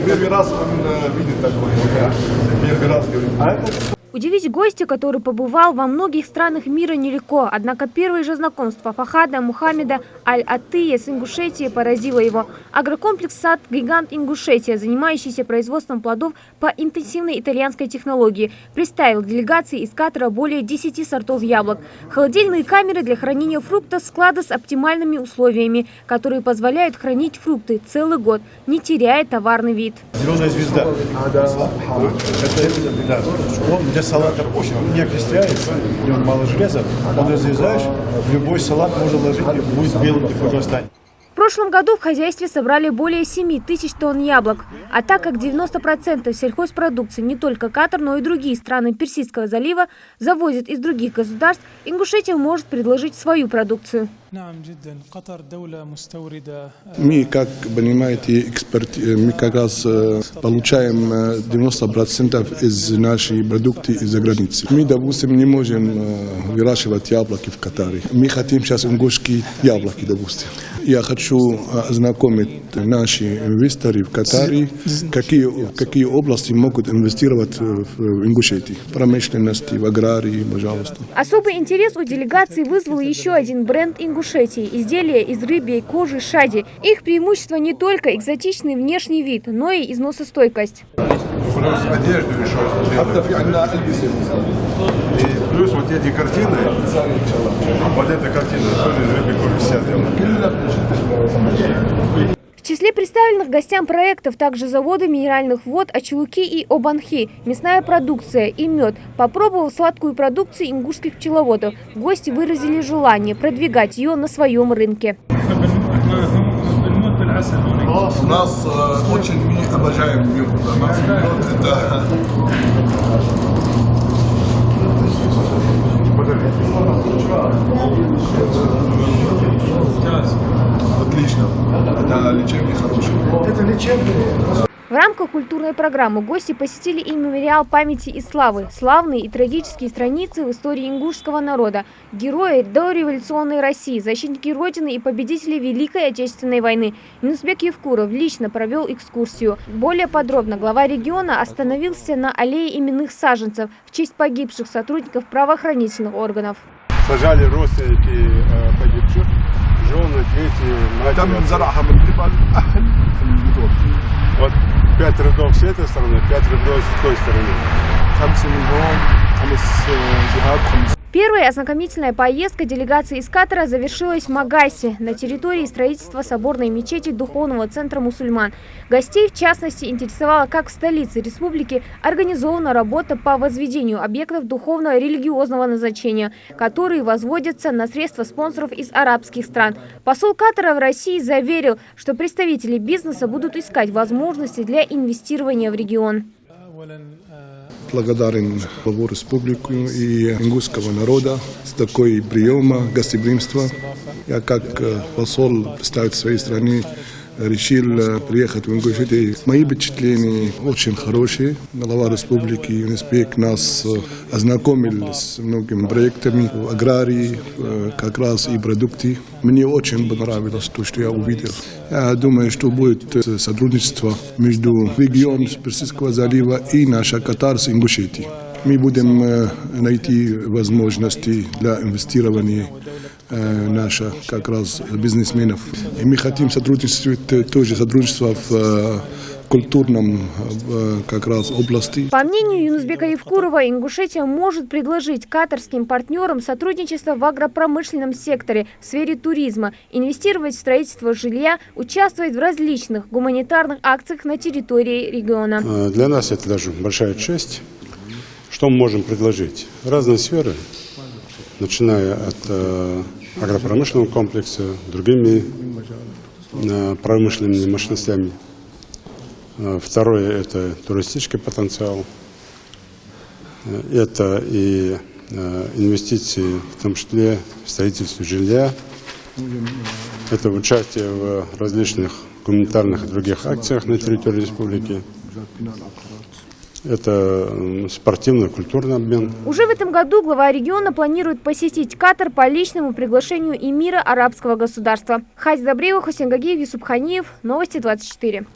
Первый раз он видит такое. Первый раз говорит. Удивить гостя, который побывал во многих странах мира, нелегко. Однако первое же знакомство Фахада Мухаммеда Аль-Аттыя с Ингушетией поразило его. Агрокомплекс «Сад-гигант Ингушетия», занимающийся производством плодов по интенсивной итальянской технологии, представил делегации из Катара более 10 сортов яблок. Холодильные камеры для хранения фруктов, склады с оптимальными условиями, которые позволяют хранить фрукты целый год, не теряя товарный вид. Зеленая звезда. Для салата очень не окисляется, в нем мало железа. Он разрезаешь, в любой салат можно ложить, и будет белым такой останется. В прошлом году в хозяйстве собрали более 7 тысяч тонн яблок. А так как 90% сельхозпродукции не только Катар, но и другие страны Персидского залива завозят из других государств, Ингушетия может предложить свою продукцию. Мы, как понимаете, мы как раз получаем 90% из нашей продукции из-за границы. Мы, допустим, не можем выращивать яблоки в Катаре. Мы хотим сейчас ингушские яблоки, допустим. Я хочу ознакомить наши инвесторы в Катаре, какие области могут инвестировать в Ингушетии. В промышленности, в аграрии, пожалуйста. Особый интерес у делегации вызвал еще один бренд Ингушетии – изделия из рыбьей кожи шади. Их преимущество не только экзотичный внешний вид, но и износостойкость. Плюс одежду еще и плюс вот эти картины, вот эта картина тоже из рыбьей кожи вся сделана. В числе представленных гостям проектов также заводы минеральных вод Ачулуки и Обанхи, мясная продукция и мед. Попробовав сладкую продукцию ингушских пчеловодов, гости выразили желание продвигать ее на своем рынке. У нас очень мы обожаем мед. Отлично. Это лечебный хороший. Это лечебный. В рамках культурной программы гости посетили и мемориал памяти и славы, славные и трагические страницы в истории ингушского народа, герои дореволюционной России, защитники Родины и победители Великой Отечественной войны. Юнусбек Евкуров лично провел экскурсию. Более подробно глава региона остановился на аллее именных саженцев в честь погибших сотрудников правоохранительных органов. Сажали родственники погибших, жены, дети, матери. Вот 5 рядов с этой стороны, 5 рядов с той стороны. Первая ознакомительная поездка делегации из Катара завершилась в Магасе, на территории строительства соборной мечети Духовного центра мусульман. Гостей, в частности, интересовало, как в столице республики организована работа по возведению объектов духовно-религиозного назначения, которые возводятся на средства спонсоров из арабских стран. Посол Катара в России заверил, что представители бизнеса будут искать возможности для инвестирования в регион. Благодарен главу республики и ингушского народа с такой приема, гостеприимства. Я как посол представитель своей страны решил приехать в Ингушетию. Мои впечатления очень хорошие. Глава республики Юнусбек нас ознакомил с многими проектами в аграрии, как раз и продукты. Мне очень понравилось то, что я увидел. Я думаю, что будет сотрудничество между регионом Персидского залива и нашей Катар с Ингушетией. Мы будем найти возможности для инвестирования наших как раз бизнесменов. И мы хотим сотрудничать, тоже сотрудничество в культурном как раз области. По мнению Юнусбека Евкурова, Ингушетия может предложить катарским партнерам сотрудничество в агропромышленном секторе, в сфере туризма, инвестировать в строительство жилья, участвовать в различных гуманитарных акциях на территории региона. Для нас это даже большая честь. Что мы можем предложить? Разные сферы, начиная от агропромышленного комплекса, другими промышленными мощностями. Второе – это туристический потенциал. Это и инвестиции, в том числе в строительство жилья. Это участие в различных гуманитарных и других акциях на территории республики. Это спортивно-культурный обмен. Уже в этом году глава региона планирует посетить Катар по личному приглашению эмира арабского государства. Хадис Добреева, Хусейн Гагиев, Юсуп Ханиев. Новости 24.